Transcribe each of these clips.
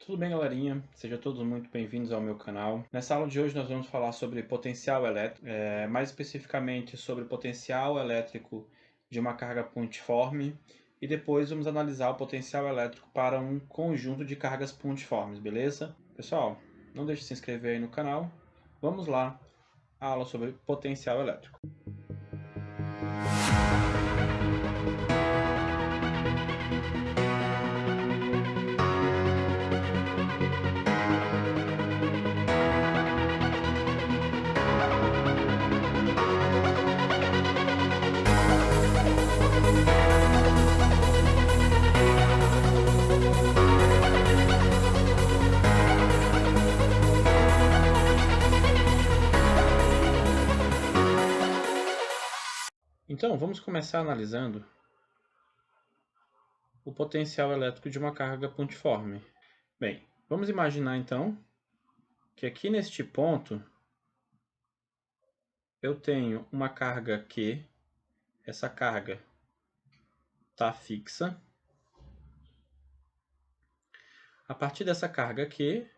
Tudo bem, galerinha? Sejam todos muito bem-vindos ao meu canal. Nessa aula de hoje nós vamos falar sobre potencial elétrico, mais especificamente sobre o potencial elétrico de uma carga pontiforme, e depois vamos analisar o potencial elétrico para um conjunto de cargas pontiformes, beleza? Pessoal, não deixe de se inscrever aí no canal. Vamos lá, a aula sobre potencial elétrico. Então, vamos começar analisando o potencial elétrico de uma carga pontiforme. Bem, vamos imaginar então que aqui neste ponto eu tenho uma carga Q, essa carga está fixa. A partir dessa carga Q,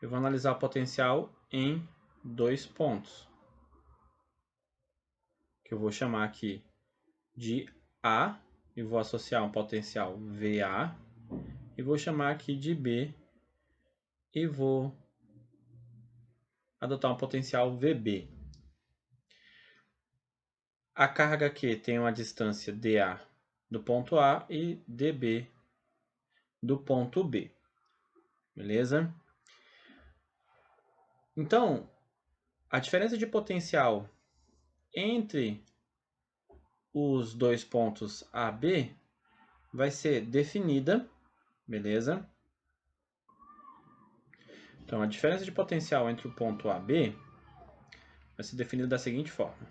eu vou analisar o potencial em dois pontos, que eu vou chamar aqui de A, e vou associar um potencial VA, e vou chamar aqui de B, e vou adotar um potencial VB. A carga Q tem uma distância dA do ponto A e dB do ponto B. Beleza? Então, a diferença de potencial entre os dois pontos A e B vai ser definida, beleza? Então, a diferença de potencial entre o ponto A e B vai ser definida da seguinte forma.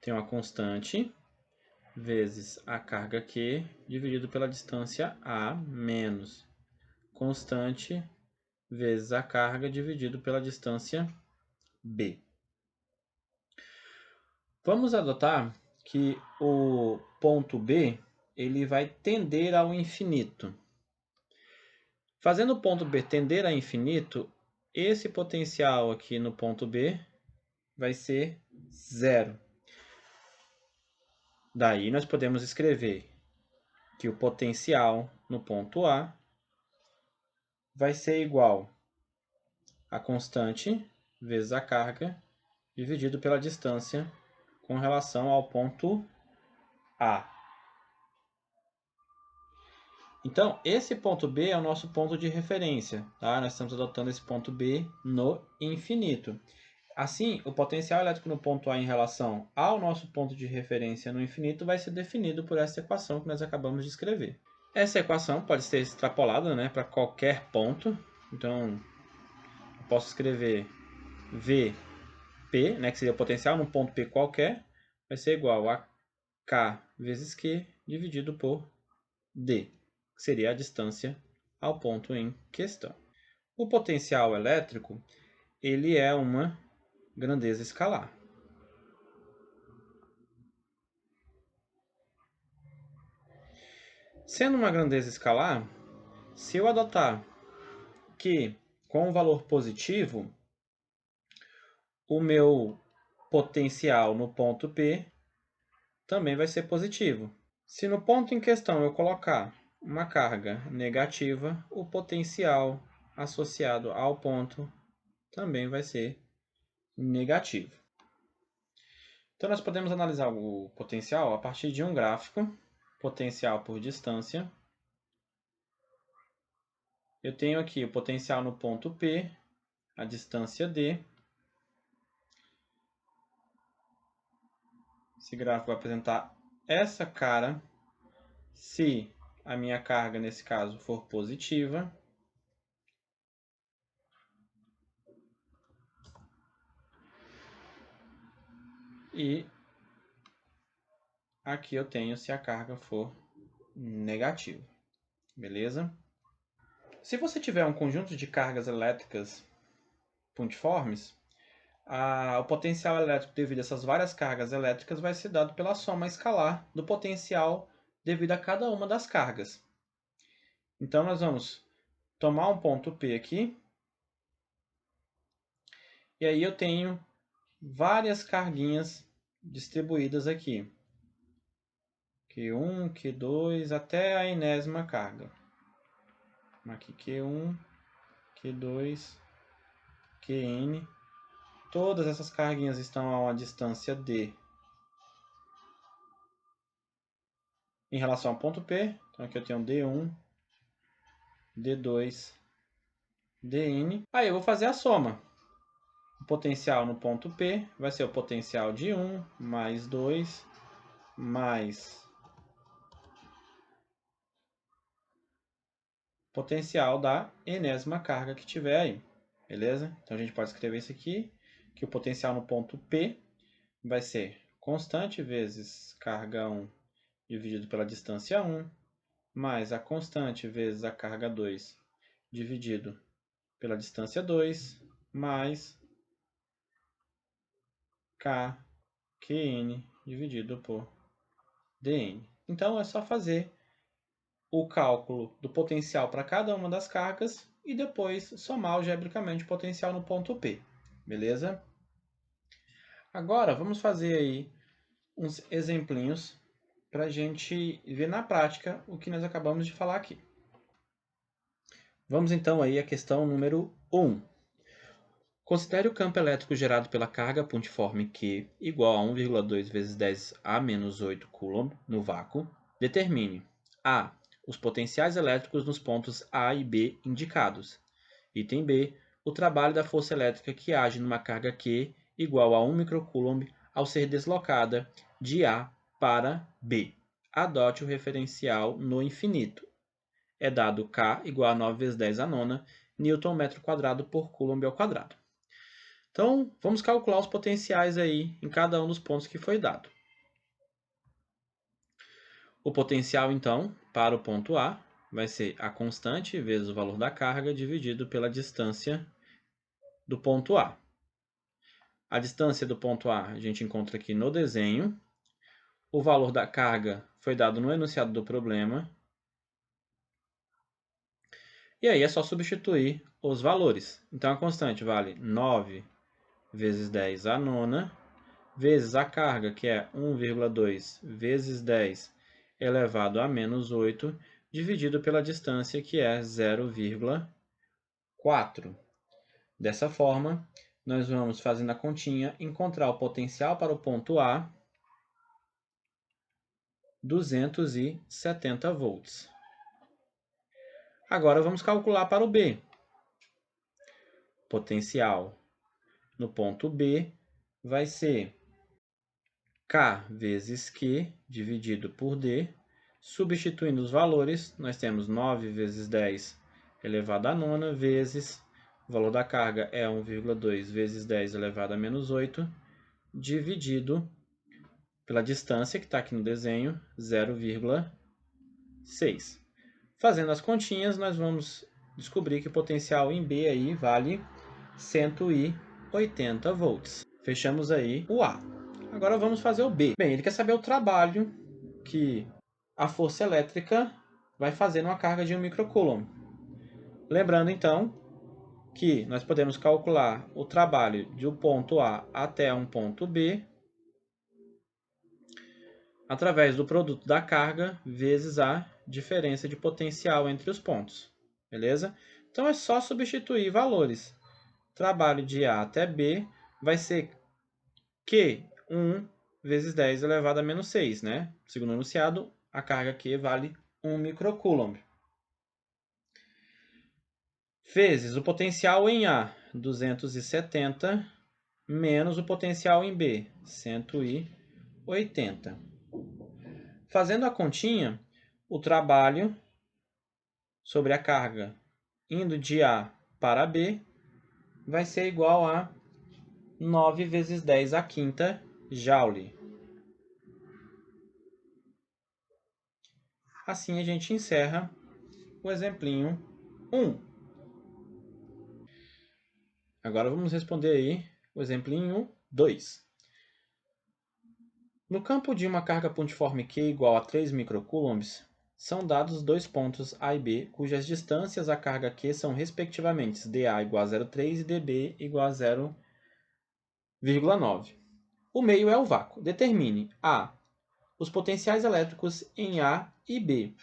Tem uma constante vezes a carga Q dividido pela distância A menos constante vezes a carga dividido pela distância B. Vamos adotar que o ponto B ele vai tender ao infinito. Fazendo o ponto B tender a infinito, esse potencial aqui no ponto B vai ser zero. Daí nós podemos escrever que o potencial no ponto A vai ser igual a constante vezes a carga dividido pela distância com relação ao ponto A. Então, esse ponto B é o nosso ponto de referência, tá? Nós estamos adotando esse ponto B no infinito. Assim, o potencial elétrico no ponto A em relação ao nosso ponto de referência no infinito vai ser definido por essa equação que nós acabamos de escrever. Essa equação pode ser extrapolada, né, para qualquer ponto. Então, eu posso escrever Vp, né, que seria o potencial num ponto P qualquer, vai ser igual a K vezes Q dividido por D, que seria a distância ao ponto em questão. O potencial elétrico ele é uma grandeza escalar. Sendo uma grandeza escalar, se eu adotar que com um valor positivo, o meu potencial no ponto P também vai ser positivo. Se no ponto em questão eu colocar uma carga negativa, o potencial associado ao ponto também vai ser negativo. Então, nós podemos analisar o potencial a partir de um gráfico, potencial por distância. Eu tenho aqui o potencial no ponto P, a distância D. Esse gráfico vai apresentar essa cara se a minha carga, nesse caso, for positiva. E aqui eu tenho se a carga for negativa. Beleza? Se você tiver um conjunto de cargas elétricas pontiformes, o potencial elétrico devido a essas várias cargas elétricas vai ser dado pela soma escalar do potencial devido a cada uma das cargas. Então, nós vamos tomar um ponto P aqui. E aí eu tenho várias carguinhas distribuídas aqui. Q1, Q2, até a enésima carga. Aqui Q1, Q2, Qn. Todas essas carguinhas estão a uma distância d em relação ao ponto P. Então aqui eu tenho D1, D2, Dn. Aí eu vou fazer a soma. O potencial no ponto P vai ser o potencial de 1 mais 2 mais potencial da enésima carga que tiver aí. Beleza? Então a gente pode escrever isso aqui, que o potencial no ponto P vai ser constante vezes carga 1 dividido pela distância 1, mais a constante vezes a carga 2 dividido pela distância 2, mais K, Qn dividido por Dn. Então é só fazer o cálculo do potencial para cada uma das cargas e depois somar algebricamente o potencial no ponto P. Beleza? Agora vamos fazer aí uns exemplinhos para a gente ver na prática o que nós acabamos de falar aqui. Vamos então aí à questão número 1. Considere o campo elétrico gerado pela carga pontiforme Q igual a 1,2 vezes 10 a menos 8 coulomb no vácuo. Determine a. Os potenciais elétricos nos pontos A e B indicados. Item B. O trabalho da força elétrica que age numa carga Q igual a 1 microcoulomb ao ser deslocada de A para B. Adote o referencial no infinito. É dado K igual a 9 vezes 10 a nona Newton metro quadrado por coulomb ao quadrado. Então, vamos calcular os potenciais aí em cada um dos pontos que foi dado. O potencial, então, para o ponto A, vai ser a constante vezes o valor da carga dividido pela distância do ponto A. A distância do ponto A a gente encontra aqui no desenho. O valor da carga foi dado no enunciado do problema. E aí é só substituir os valores. Então, a constante vale 9 vezes 10 a nona, vezes a carga, que é 1,2 vezes 10 elevado a menos 8, dividido pela distância, que é 0,4. Dessa forma, nós vamos, fazendo a continha, encontrar o potencial para o ponto A, 270 volts. Agora vamos calcular para o B. Potencial no ponto B vai ser K vezes Q dividido por D. Substituindo os valores, nós temos 9 vezes 10 elevado a nona vezes o valor da carga é 1,2 vezes 10 elevado a menos 8, dividido pela distância, que está aqui no desenho, 0,6. Fazendo as continhas, nós vamos descobrir que o potencial em B aí vale 180 volts. Fechamos aí o A. Agora vamos fazer o B. Bem, ele quer saber o trabalho que a força elétrica vai fazer numa carga de 1 microcoulomb. Lembrando, então, que nós podemos calcular o trabalho de um ponto A até um ponto B através do produto da carga vezes a diferença de potencial entre os pontos. Beleza? Então, é só substituir valores. Trabalho de A até B vai ser Q1 vezes 10 elevado a menos 6, né? Segundo o enunciado, a carga Q vale 1 microcoulomb. Vezes o potencial em A, 270, menos o potencial em B, 180. Fazendo a continha, o trabalho sobre a carga indo de A para B vai ser igual a 9 vezes 10 à quinta joule. Assim a gente encerra o exemplinho 1. Agora vamos responder aí o exemplinho 2. No campo de uma carga pontiforme Q igual a 3 microcoulombs, são dados dois pontos A e B, cujas distâncias à carga Q são respectivamente dA igual a 0,3 e dB igual a 0,9. O meio é o vácuo. Determine A. Os potenciais elétricos em A e B.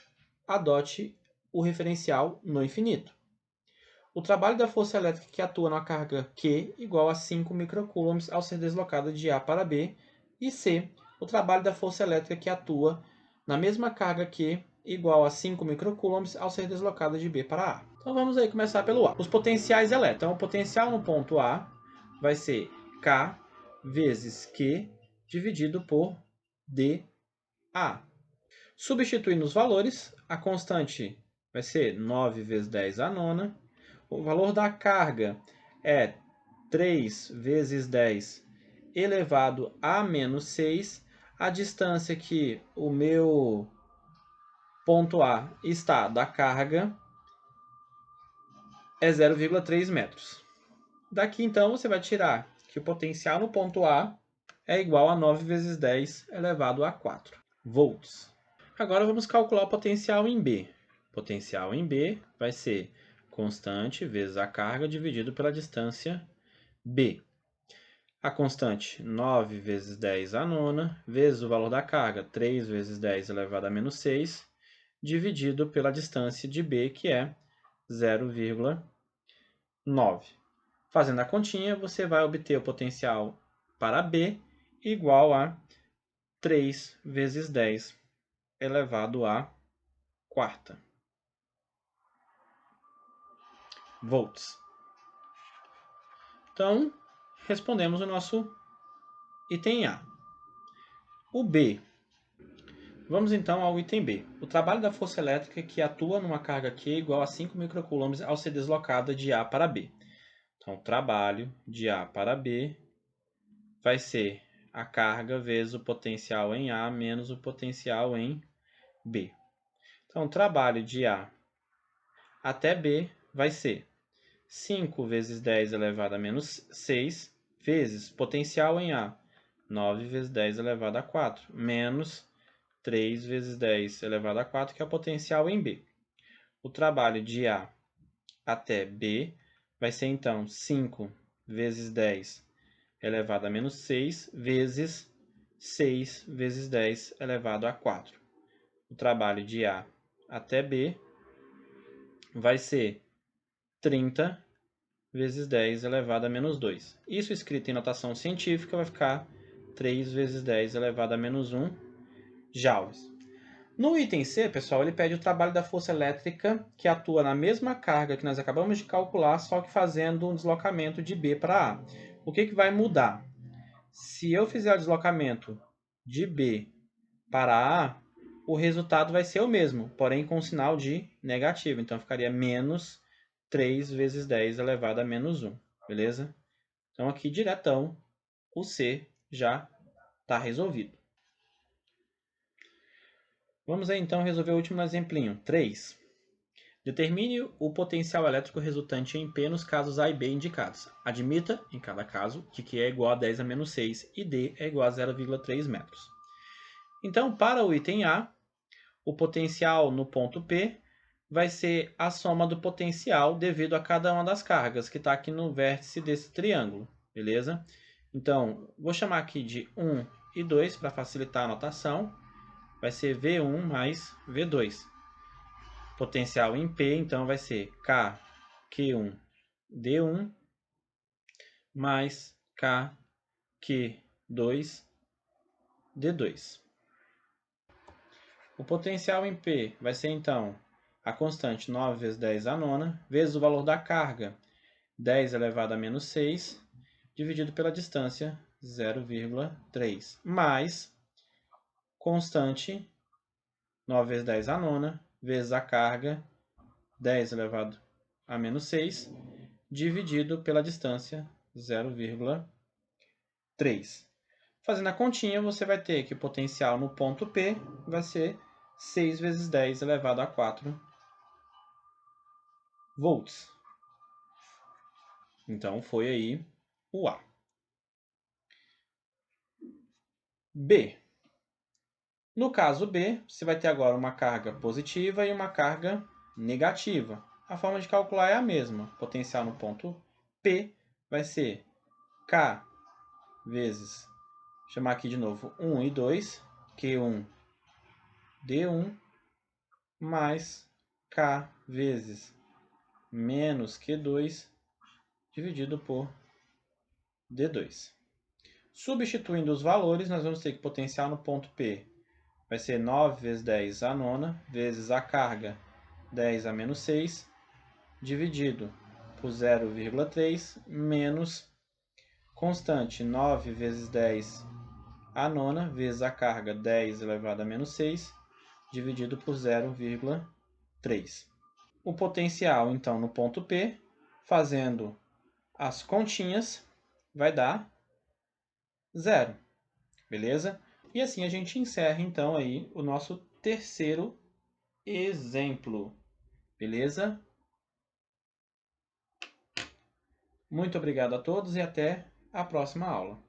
Adote o referencial no infinito. O trabalho da força elétrica que atua na carga Q igual a 5 microcoulombs ao ser deslocada de A para B. E C. O trabalho da força elétrica que atua na mesma carga Q igual a 5 microcoulombs ao ser deslocada de B para A. Então vamos aí começar pelo A. Os potenciais elétricos. Então o potencial no ponto A vai ser K vezes Q dividido por dA. Substituindo os valores, a constante vai ser 9 vezes 10 à nona. O valor da carga é 3 vezes 10 elevado a menos 6. A distância que o meu ponto A está da carga é 0,3 metros. Daqui, então, você vai tirar que o potencial no ponto A é igual a 9 vezes 10 elevado a 4 volts. Agora vamos calcular o potencial em B. O potencial em B vai ser constante vezes a carga dividido pela distância B. A constante 9 vezes 10 à nona, vezes o valor da carga, 3 vezes 10 elevado a menos 6, dividido pela distância de B, que é 0,9. Fazendo a continha, você vai obter o potencial para B igual a 3 vezes 10 elevado a quarta volts. Então, respondemos o nosso item A. O B. Vamos então ao item B. O trabalho da força elétrica que atua numa carga Q igual a 5 microcoulombs ao ser deslocada de A para B. Então, o trabalho de A para B vai ser a carga vezes o potencial em A menos o potencial em B. Então, o trabalho de A até B vai ser 5 vezes 10 elevado a menos 6 vezes potencial em A, 9 vezes 10 elevado a 4, menos 3 vezes 10 elevado a 4, que é o potencial em B. O trabalho de A até B vai ser, então, 5 vezes 10 elevado a menos 6 vezes 6 vezes 10 elevado a 4. O trabalho de A até B vai ser 30 vezes 10 elevado a menos 2. Isso escrito em notação científica vai ficar 3 vezes 10 elevado a menos 1 joules. No item C, pessoal, ele pede o trabalho da força elétrica que atua na mesma carga que nós acabamos de calcular, só que fazendo um deslocamento de B para A. O que vai mudar? Se eu fizer o deslocamento de B para A, o resultado vai ser o mesmo, porém com sinal de negativo. Então, ficaria menos 3 vezes 10 elevado a menos 1, beleza? Então, aqui, diretão, o C já está resolvido. Vamos aí, então, resolver o último exemplinho, 3. Determine o potencial elétrico resultante em P nos casos A e B indicados. Admita, em cada caso, que Q é igual a 10 a menos 6 e D é igual a 0,3 metros. Então, para o item A, o potencial no ponto P vai ser a soma do potencial devido a cada uma das cargas, que está aqui no vértice desse triângulo, beleza? Então, vou chamar aqui de 1 e 2 para facilitar a notação. Vai ser V1 mais V2. Potencial em P, então, vai ser K, Q1, D1 mais K, Q2, D2. O potencial em P vai ser, então, a constante 9 vezes 10 à nona, vezes o valor da carga, 10 elevado a menos 6, dividido pela distância, 0,3, mais constante 9 vezes 10 à nona, vezes a carga, 10 elevado a menos 6, dividido pela distância, 0,3. Fazendo a continha, você vai ter que o potencial no ponto P vai ser 6 vezes 10 elevado a 4 volts. Então, foi aí o A. B. No caso B, você vai ter agora uma carga positiva e uma carga negativa. A forma de calcular é a mesma. Potencial no ponto P vai ser K vezes, vou chamar aqui de novo 1 e 2, Q1, D1, mais K vezes menos Q2, dividido por D2. Substituindo os valores, nós vamos ter que potencial no ponto P vai ser 9 vezes 10 a nona, vezes a carga 10 a menos 6, dividido por 0,3, menos constante 9 vezes 10 a nona, vezes a carga 10 elevado a menos 6, dividido por 0,3. O potencial, então, no ponto P, fazendo as continhas, vai dar 0. Beleza? E assim a gente encerra, então, aí o nosso terceiro exemplo. Beleza? Muito obrigado a todos e até a próxima aula.